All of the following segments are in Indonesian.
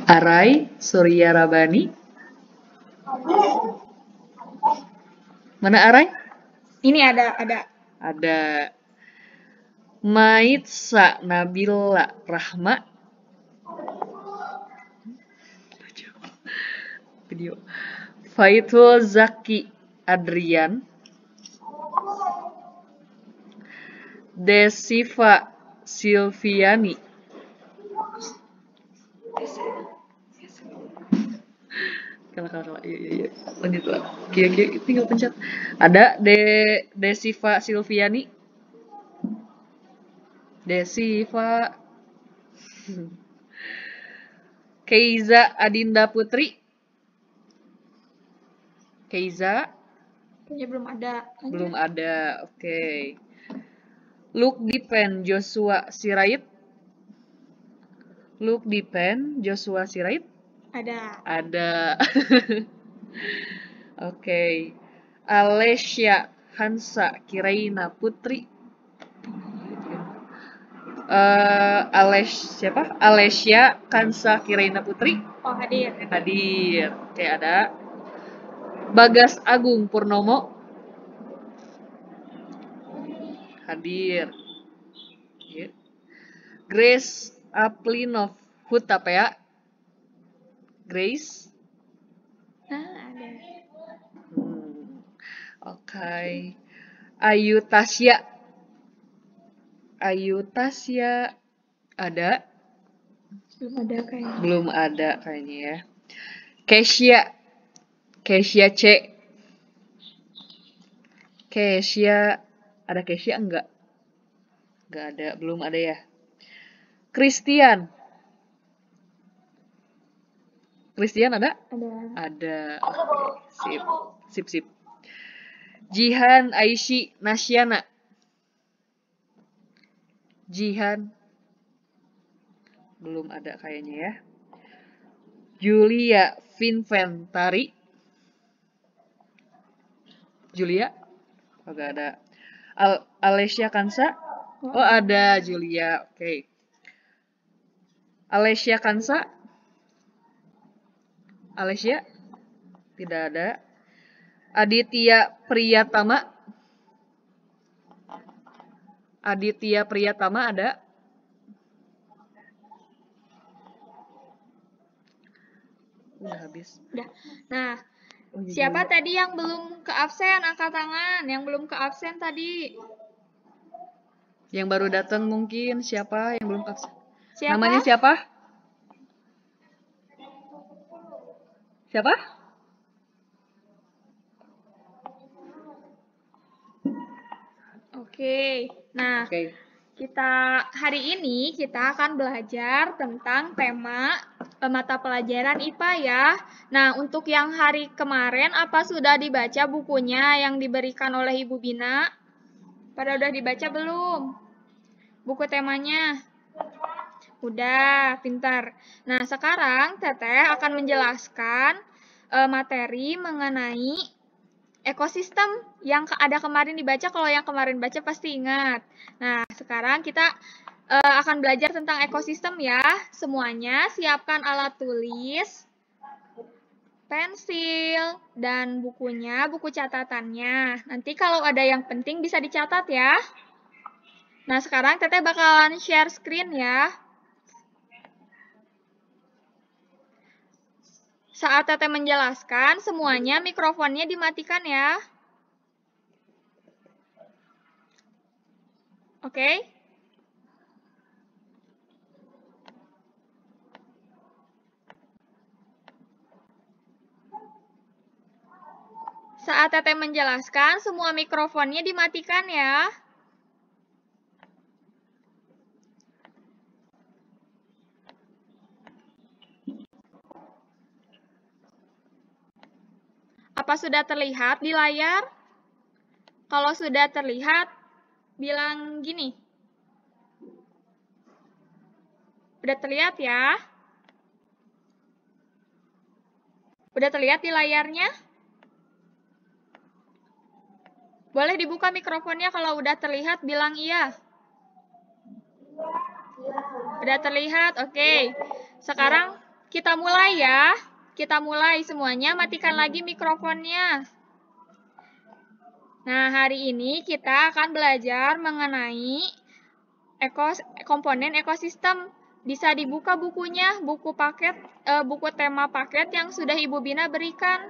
Arai Surya Rabani. Mana Arai? Ini ada. Ada. Maitsa Nabila Rahma. Video. Faitul Zaki Adrian. Desiva Silviani. Kalah. Iya. Lanjut lah. Kira-kira tinggal pencet. Ada Desiva Silviani. Desiva. Keiza Adinda Putri. Keiza. Kayaknya belum ada. Belum ada. Oke. Luke Dipen Joshua Sirait. Luke Dipen Joshua Sirait. Ada. Oke. Alessia Hansa Kiraina Putri. Alessia Hansa Kiraina Putri. Oh, hadir. Oke, ada. Bagas Agung Purnomo. Hadir. Grace Aplinov Hutapea. Grace. Ada. Oke. Ayu Tasya ada? Belum ada kayaknya ya. Kesia C. Ada Kesia enggak? Enggak ada, belum ada ya. Christian ada? Ada. Oke, sip. Jihan Aishi Nasyana. Jihan belum ada kayaknya ya. Julia Vinventari. Julia? Enggak ada. Alessia Kansa? Oh, ada Julia. Oke. Alessia Kansa? Alessia? Tidak ada. Aditya Priyatama ada? Udah habis. Udah. Nah, siapa tadi yang belum ke absen? Angkat tangan. Yang belum ke absen tadi. Yang baru datang mungkin. Siapa yang belum ke absen? Siapa? Namanya siapa? Oke. Nah, hari ini kita akan belajar tentang tema mata pelajaran IPA ya. Nah, untuk yang hari kemarin apa sudah dibaca bukunya yang diberikan oleh Ibu Bina? Pada udah dibaca belum? Buku temanya? Udah, pintar. Nah, sekarang Teteh akan menjelaskan materi mengenai ekosistem yang ada kemarin dibaca. Kalau yang kemarin baca pasti ingat. Nah, sekarang kita akan belajar tentang ekosistem ya. Semuanya siapkan alat tulis, pensil, dan bukunya, buku catatannya. Nanti kalau ada yang penting bisa dicatat ya. Nah, sekarang Teteh bakalan share screen ya. Saat Teteh menjelaskan, semuanya mikrofonnya dimatikan ya. Oke? Saat Teteh menjelaskan, semua mikrofonnya dimatikan ya. Apa sudah terlihat di layar? Kalau sudah terlihat, bilang gini. Udah terlihat ya? Udah terlihat di layarnya? Boleh dibuka mikrofonnya kalau udah terlihat, bilang iya. Udah terlihat? Oke. Sekarang kita mulai ya. Kita mulai semuanya, matikan lagi mikrofonnya. Nah, hari ini kita akan belajar mengenai komponen ekosistem. Bisa dibuka bukunya, buku tema paket yang sudah Ibu Bina berikan.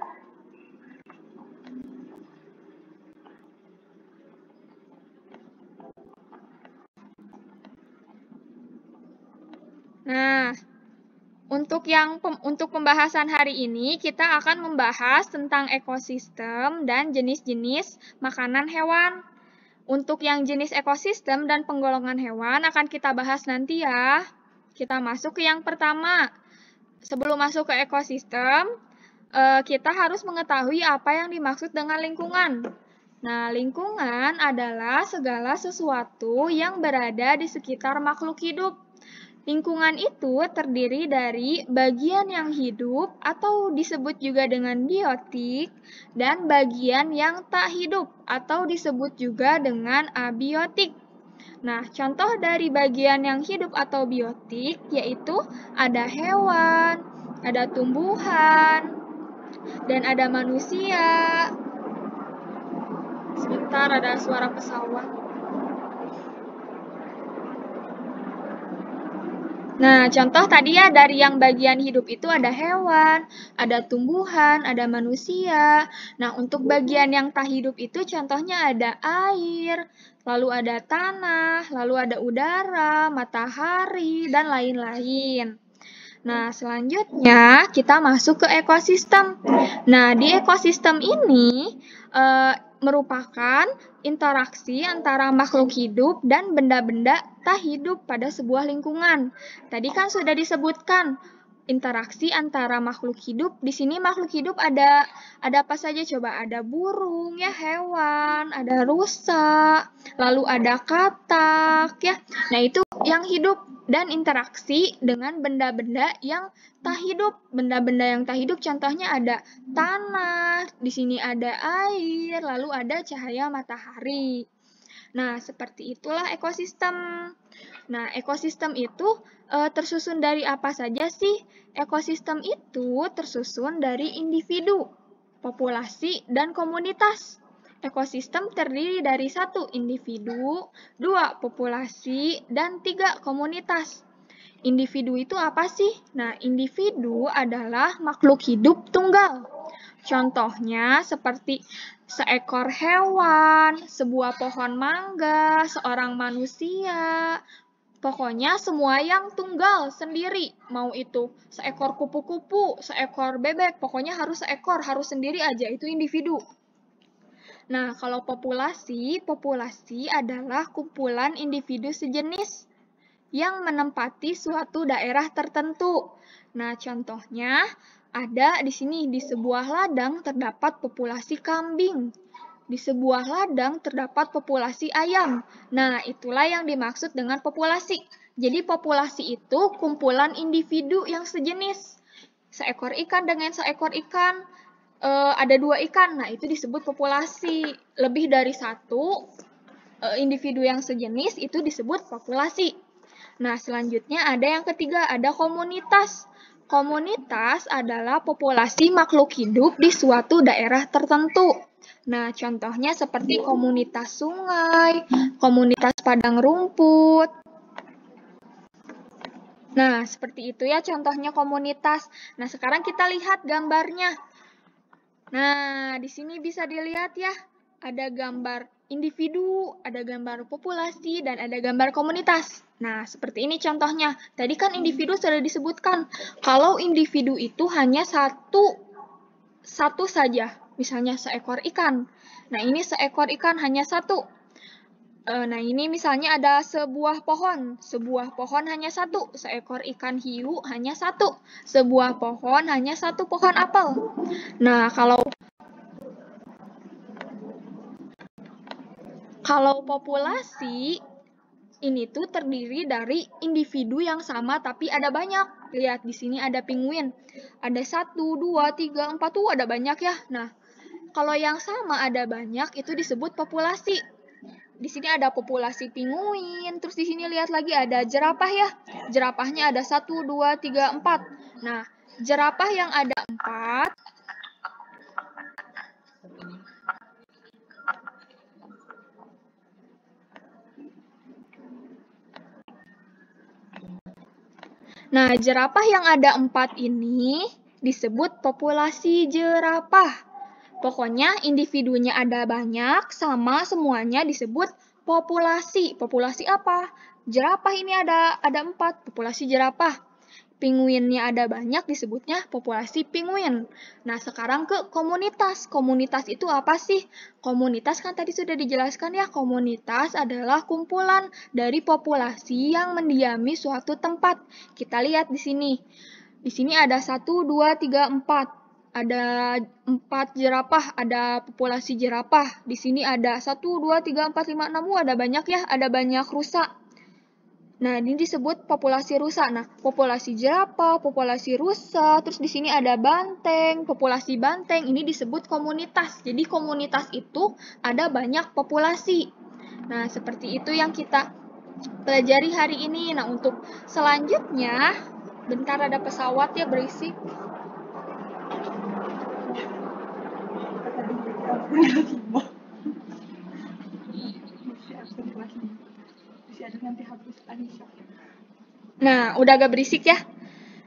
Nah, untuk pembahasan hari ini kita akan membahas tentang ekosistem dan jenis-jenis makanan hewan. Untuk yang jenis ekosistem dan penggolongan hewan akan kita bahas nanti ya. Kita masuk ke yang pertama. Sebelum masuk ke ekosistem, kita harus mengetahui apa yang dimaksud dengan lingkungan. Nah, lingkungan adalah segala sesuatu yang berada di sekitar makhluk hidup. Lingkungan itu terdiri dari bagian yang hidup atau disebut juga dengan biotik dan bagian yang tak hidup atau disebut juga dengan abiotik. Nah, contoh dari bagian yang hidup atau biotik yaitu ada hewan, ada tumbuhan, dan ada manusia. Sebentar, ada suara pesawat. Nah, contoh tadi ya dari yang bagian hidup itu ada hewan, ada tumbuhan, ada manusia. Nah, untuk bagian yang tak hidup itu contohnya ada air, lalu ada tanah, lalu ada udara, matahari, dan lain-lain. Nah, selanjutnya kita masuk ke ekosistem. Nah, di ekosistem ini merupakan interaksi antara makhluk hidup dan benda-benda tak hidup pada sebuah lingkungan. Tadi kan sudah disebutkan interaksi antara makhluk hidup. Di sini makhluk hidup ada apa saja coba? Ada burung ya, hewan, ada rusa, lalu ada katak ya. Nah, itu yang hidup dan interaksi dengan benda-benda yang tak hidup. Benda-benda yang tak hidup contohnya ada tanah, di sini ada air, lalu ada cahaya matahari. Nah, seperti itulah ekosistem. Nah, ekosistem itu tersusun dari apa saja sih? Ekosistem itu tersusun dari individu, populasi, dan komunitas. Ekosistem terdiri dari 1 individu, 2 populasi, dan 3 komunitas. Individu itu apa sih? Nah, individu adalah makhluk hidup tunggal. Contohnya seperti seekor hewan, sebuah pohon mangga, seorang manusia. Pokoknya semua yang tunggal sendiri. Mau itu seekor kupu-kupu, seekor bebek, pokoknya harus seekor, harus sendiri aja, itu individu. Nah, kalau populasi adalah kumpulan individu sejenis yang menempati suatu daerah tertentu. Nah, contohnya ada di sini, di sebuah ladang terdapat populasi kambing. Di sebuah ladang terdapat populasi ayam. Nah, itulah yang dimaksud dengan populasi. Jadi, populasi itu kumpulan individu yang sejenis. Seekor ikan dengan seekor ikan, ada 2 ikan. Nah, itu disebut populasi. Lebih dari 1 individu yang sejenis itu disebut populasi. Nah, selanjutnya ada yang ketiga, ada komunitas. Komunitas adalah populasi makhluk hidup di suatu daerah tertentu. Nah, contohnya seperti komunitas sungai, komunitas padang rumput. Nah, seperti itu ya contohnya komunitas. Nah, sekarang kita lihat gambarnya. Nah, di sini bisa dilihat ya, ada gambar individu, ada gambar populasi, dan ada gambar komunitas. Nah, seperti ini contohnya. Tadi kan individu sudah disebutkan. Kalau individu itu hanya satu saja, misalnya seekor ikan. Nah, ini seekor ikan hanya 1. Nah, ini misalnya ada sebuah pohon. Sebuah pohon hanya 1. Seekor ikan hiu hanya 1. Sebuah pohon hanya 1 pohon apel. Nah, kalau populasi ini tuh terdiri dari individu yang sama tapi ada banyak. Lihat di sini ada penguin. Ada 1, 2, 3, 4 tuh ada banyak ya. Nah, kalau yang sama ada banyak itu disebut populasi. di sini ada populasi pinguin, terus di sini lihat lagi ada jerapah ya. Jerapahnya ada 1, 2, 3, 4. Nah, jerapah yang ada 4 Nah, jerapah yang ada 4 ini disebut populasi jerapah. Pokoknya individunya ada banyak, sama semuanya disebut populasi. Populasi apa? Jerapah ini ada 4, populasi jerapah. Pinguinnya ada banyak, disebutnya populasi pinguin. Nah, sekarang ke komunitas. Komunitas itu apa sih? Komunitas kan tadi sudah dijelaskan ya, komunitas adalah kumpulan dari populasi yang mendiami suatu tempat. Kita lihat di sini. Di sini ada 1, 2, 3, 4. Ada 4 jerapah, ada populasi jerapah. Di sini ada 1, 2, 3, 4, 5, 6. Ada banyak ya, ada banyak rusa. Nah, ini disebut populasi rusa. Nah, populasi jerapah, populasi rusa, terus di sini ada banteng, populasi banteng. Ini disebut komunitas. Jadi komunitas itu ada banyak populasi. Nah, seperti itu yang kita pelajari hari ini. Nah, untuk selanjutnya, bentar ada pesawat ya berisik. Nah, udah agak berisik ya.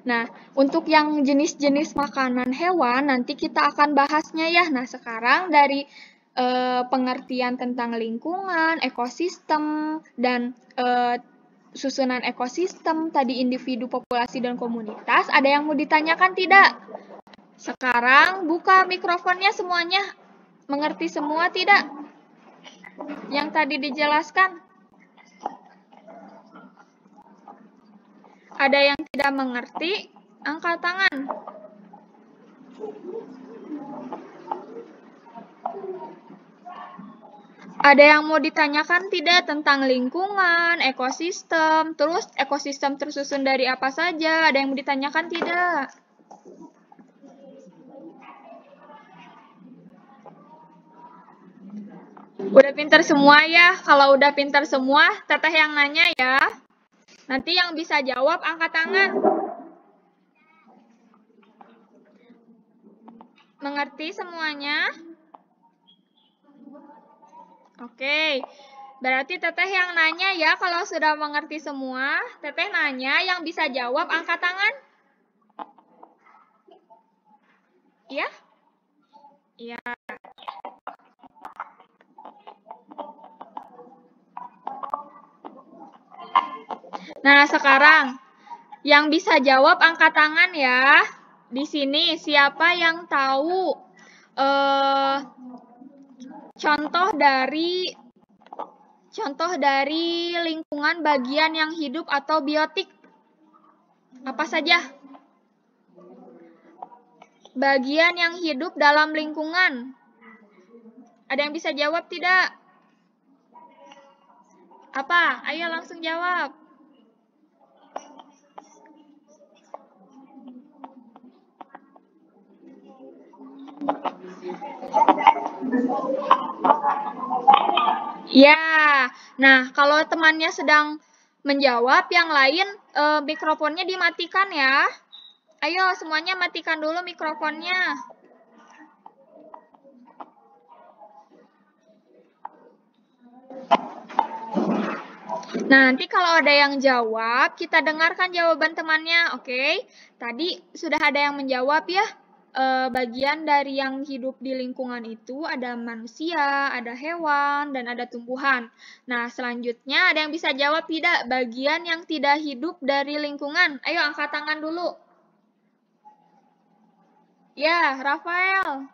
Nah, untuk yang jenis-jenis makanan hewan, nanti kita akan bahasnya ya. Nah, sekarang dari pengertian tentang lingkungan, ekosistem, dan susunan ekosistem, tadi individu, populasi, dan komunitas, ada yang mau ditanyakan tidak? Sekarang buka mikrofonnya semuanya. Mengerti semua tidak? Yang tadi dijelaskan? Ada yang tidak mengerti? Angkat tangan. Ada yang mau ditanyakan tidak tentang lingkungan, ekosistem, terus ekosistem tersusun dari apa saja? Ada yang mau ditanyakan tidak? Udah pintar semua ya? Kalau udah pintar semua, teteh yang nanya ya. Nanti yang bisa jawab angkat tangan. Mengerti semuanya? Oke, berarti teteh yang nanya ya kalau sudah mengerti semua. Teteh nanya, yang bisa jawab angkat tangan. Iya? Iya. Nah, sekarang yang bisa jawab angkat tangan ya. Di sini siapa yang tahu contoh dari lingkungan bagian yang hidup atau biotik? Apa saja? Bagian yang hidup dalam lingkungan. Ada yang bisa jawab tidak? Apa? Ayo langsung jawab. Ya, nah kalau temannya sedang menjawab, yang lain mikrofonnya dimatikan ya. Ayo semuanya matikan dulu mikrofonnya. Nah, nanti kalau ada yang jawab, kita dengarkan jawaban temannya, oke? Tadi sudah ada yang menjawab ya. Bagian dari yang hidup di lingkungan itu ada manusia, ada hewan, dan ada tumbuhan. Nah, selanjutnya ada yang bisa jawab tidak? Bagian yang tidak hidup dari lingkungan. Ayo angkat tangan dulu. Ya, Rafael.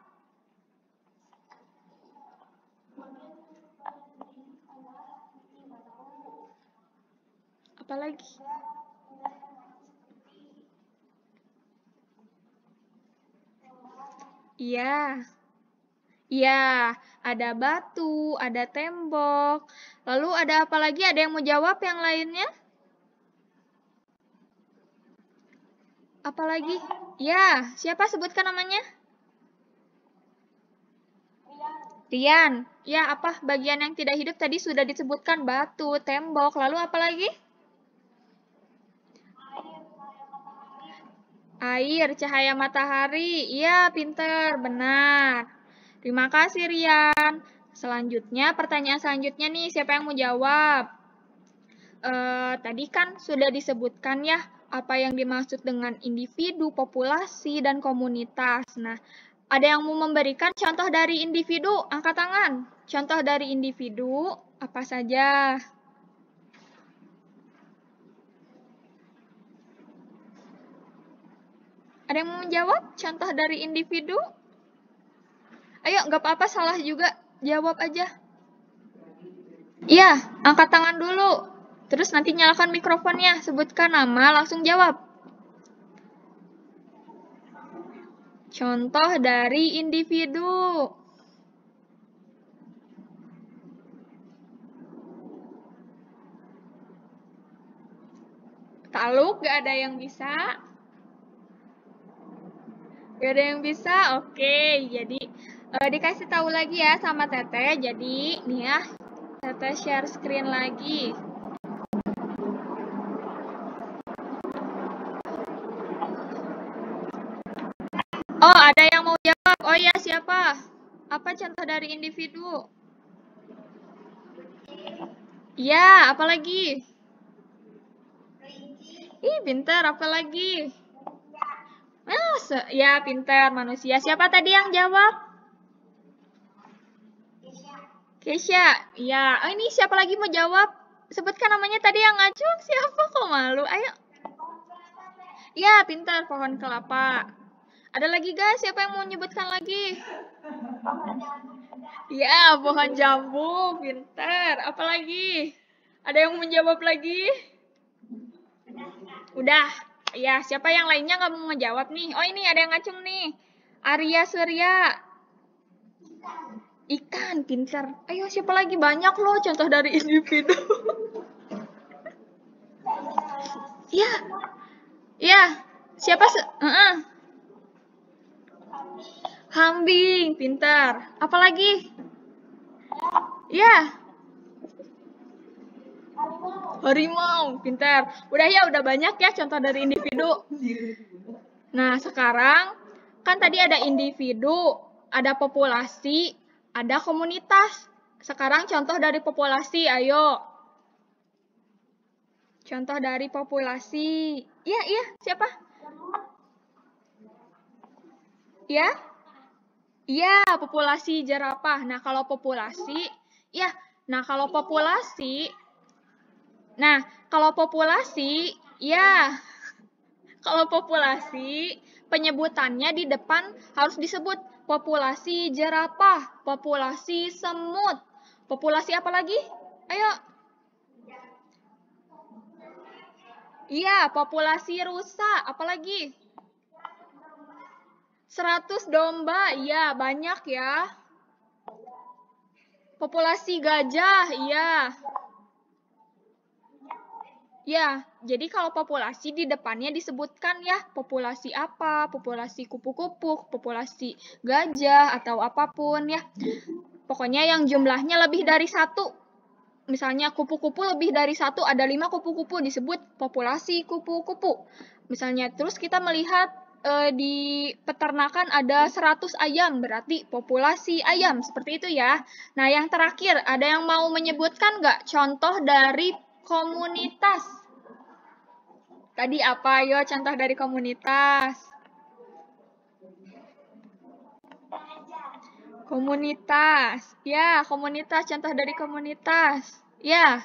Apa lagi? Iya. Iya, ada batu, ada tembok. Lalu ada apa lagi? Ada yang mau jawab yang lainnya? Apa lagi? Ya, siapa sebutkan namanya? Rian, ya apa bagian yang tidak hidup tadi sudah disebutkan batu, tembok, lalu apa lagi? Air, cahaya matahari. Iya, pinter, benar. Terima kasih, Rian. Selanjutnya, pertanyaan selanjutnya nih, siapa yang mau jawab? Tadi kan sudah disebutkan ya, apa yang dimaksud dengan individu, populasi, dan komunitas. Nah, ada yang mau memberikan contoh dari individu? Angkat tangan. Contoh dari individu, apa saja? Ada yang mau menjawab? Contoh dari individu? Ayo, nggak apa-apa, salah juga. Jawab aja. Iya, angkat tangan dulu. Terus nanti nyalakan mikrofonnya. Sebutkan nama, langsung jawab. Contoh dari individu. Taluk, gak ada yang bisa? Gak ada yang bisa? Oke, jadi dikasih tahu lagi ya sama Teteh. Jadi, nih ya, Teteh share screen lagi. Oh, ada yang mau jawab. Oh ya, siapa? Apa contoh dari individu? Ya, apa lagi? Ih, pintar, apa lagi? Ya, pintar, manusia. Siapa tadi yang jawab? Kesha. Ya, oh, ini siapa lagi mau jawab? Sebutkan namanya tadi yang ngacung. Siapa kok malu? Ayo. Ya, pintar, pohon kelapa. Ada lagi guys, siapa yang mau menyebutkan lagi? Ya, pohon jambu, pintar. Apa lagi? Ada yang mau menjawab lagi? Udah. Ya, siapa yang lainnya nggak mau menjawab nih? Oh, ini ada yang ngacung nih. Arya Surya. Ikan, pintar. Ayo, siapa lagi? Banyak loh contoh dari individu. Ya. Ya. Siapa? Kambing, pintar. Apa lagi? Ya. Harimau, pintar. Udah ya, udah banyak ya contoh dari individu. Nah, sekarang kan tadi ada individu, ada populasi, ada komunitas. Sekarang contoh dari populasi, ayo. Contoh dari populasi. Iya, siapa? Ya? Iya, populasi jerapah. Nah, kalau populasi, ya. Nah, kalau populasi, ya. Kalau populasi, penyebutannya di depan harus disebut populasi jerapah, populasi semut. Populasi apa lagi? Ayo. Iya, populasi rusa. Apa lagi? 100 domba. Iya, banyak ya. Populasi gajah. Iya. Ya, jadi kalau populasi di depannya disebutkan ya, populasi apa, populasi kupu-kupu, populasi gajah, atau apapun ya. Pokoknya yang jumlahnya lebih dari 1. Misalnya kupu-kupu lebih dari 1, ada 5 kupu-kupu, disebut populasi kupu-kupu. Misalnya, terus kita melihat di peternakan ada 100 ayam, berarti populasi ayam, seperti itu ya. Nah, yang terakhir, ada yang mau menyebutkan nggak contoh dari komunitas? Tadi apa? Yo, contoh dari komunitas. Komunitas. Ya, komunitas, contoh dari komunitas. Ya.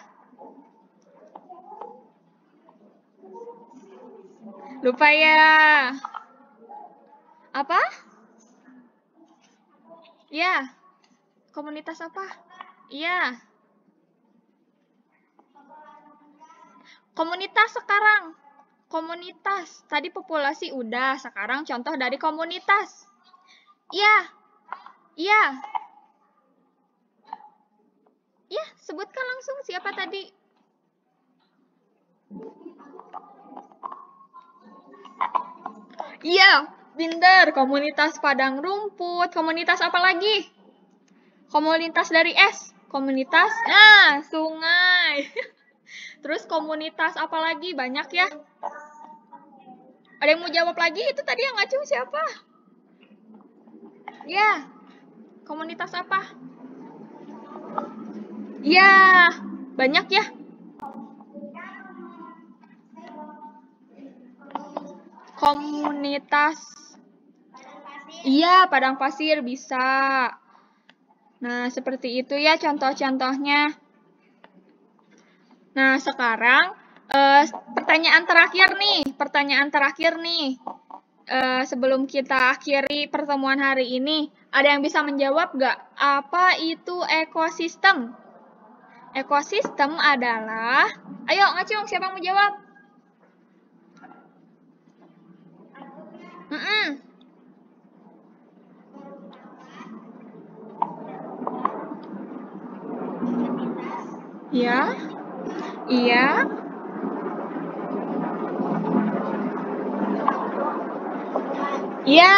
Lupa ya. Apa? Ya. Komunitas apa? Iya. Komunitas sekarang. Komunitas. Tadi populasi udah, sekarang contoh dari komunitas. Iya. Iya. Ya, sebutkan langsung siapa tadi. Iya, pinter. Komunitas padang rumput. Komunitas apa lagi? Komunitas dari S. Komunitas, nah, sungai. Terus komunitas apa lagi? Banyak ya. Ada yang mau jawab lagi? Itu tadi yang ngacung siapa? Ya, komunitas apa? Ya, banyak ya. Komunitas. Iya, padang pasir bisa. Nah, seperti itu ya contoh-contohnya. Nah, sekarang pertanyaan terakhir nih. Sebelum kita akhiri pertemuan hari ini, ada yang bisa menjawab nggak? Apa itu ekosistem? Ekosistem adalah, ayo ngacung, siapa yang mau jawab? Ya, iya. Iya.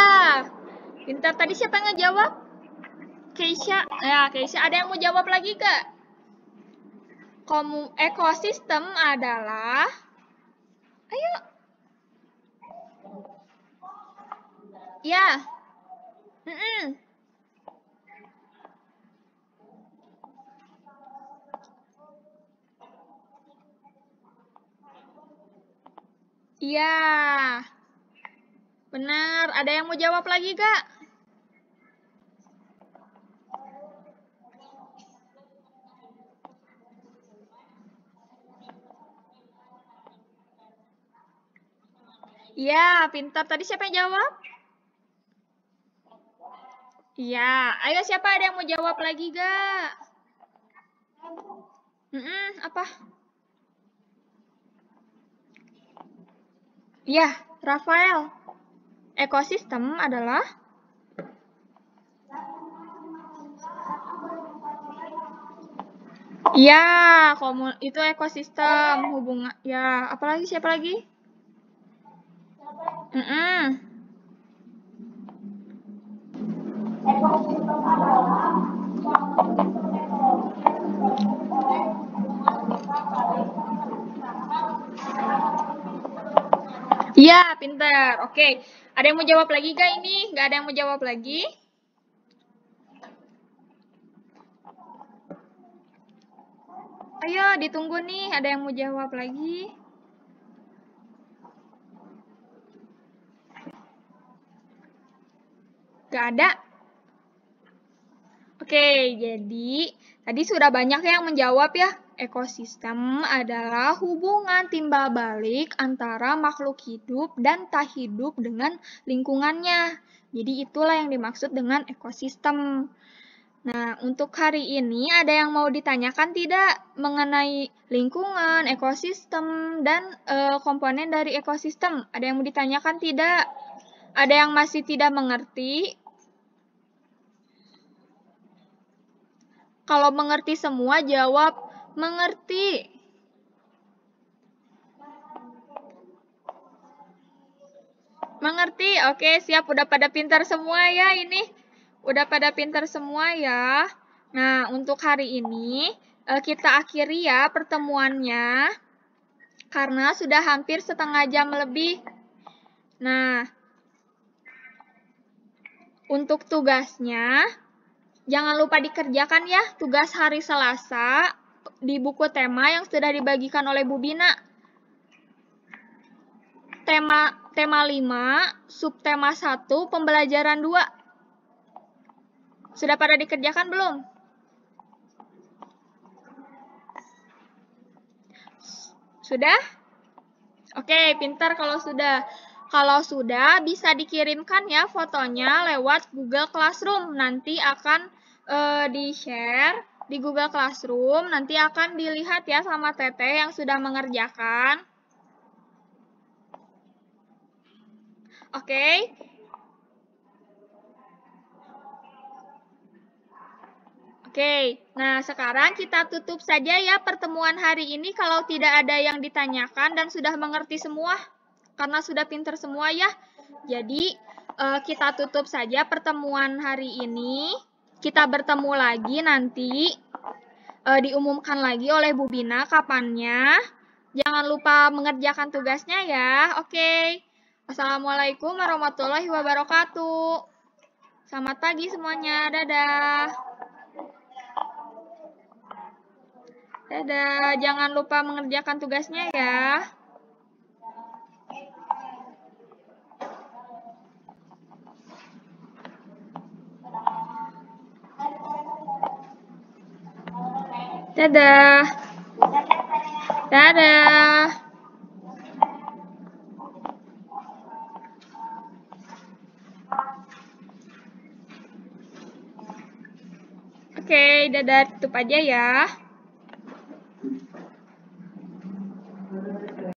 Pintar, tadi siapa yang ngejawab? Keisha. Ya, Keisha, ada yang mau jawab lagi gak? Ekosistem adalah, ayo. Ya. Iya. Benar. Ada yang mau jawab lagi gak? Iya, pintar. Tadi siapa yang jawab? Iya. Ayo, siapa ada yang mau jawab lagi gak? Apa? Iya, Rafael. Ekosistem adalah? Iya, itu ekosistem hubungan. Ya, apalagi siapa lagi? Iya, pintar. Oke. Ada yang mau jawab lagi gak ini? Gak ada yang mau jawab lagi? Ayo, ditunggu nih. Ada yang mau jawab lagi? Gak ada? Oke, jadi tadi sudah banyak yang menjawab ya. Ekosistem adalah hubungan timbal balik antara makhluk hidup dan tak hidup dengan lingkungannya. Jadi itulah yang dimaksud dengan ekosistem. Nah, untuk hari ini ada yang mau ditanyakan tidak mengenai lingkungan, ekosistem, dan komponen dari ekosistem? Ada yang mau ditanyakan tidak? Ada yang masih tidak mengerti? Kalau mengerti semua, jawab mengerti. Mengerti? Oke, siap. Udah pada pintar semua ya ini. Udah pada pintar semua ya. Nah, untuk hari ini kita akhiri ya pertemuannya. Karena sudah hampir setengah jam lebih. Nah, untuk tugasnya, jangan lupa dikerjakan ya tugas hari Selasa di buku tema yang sudah dibagikan oleh Bu Bina. Tema 5, subtema 1, pembelajaran 2. Sudah pada dikerjakan belum? Sudah? Oke, pintar kalau sudah. Kalau sudah, bisa dikirimkan ya fotonya lewat Google Classroom. Nanti akan di-share di Google Classroom. Nanti akan dilihat ya sama Teteh yang sudah mengerjakan. Oke. Oke, nah sekarang kita tutup saja ya pertemuan hari ini kalau tidak ada yang ditanyakan dan sudah mengerti semua. Karena sudah pintar semua ya. Jadi kita tutup saja pertemuan hari ini. kita bertemu lagi nanti. Diumumkan lagi oleh Bu Bina kapannya. Jangan lupa mengerjakan tugasnya ya. Oke. Assalamualaikum warahmatullahi wabarakatuh. Selamat pagi semuanya. Dadah. Dadah. Jangan lupa mengerjakan tugasnya ya. Dadah. Dadah. Oke, dadah, tutup aja ya.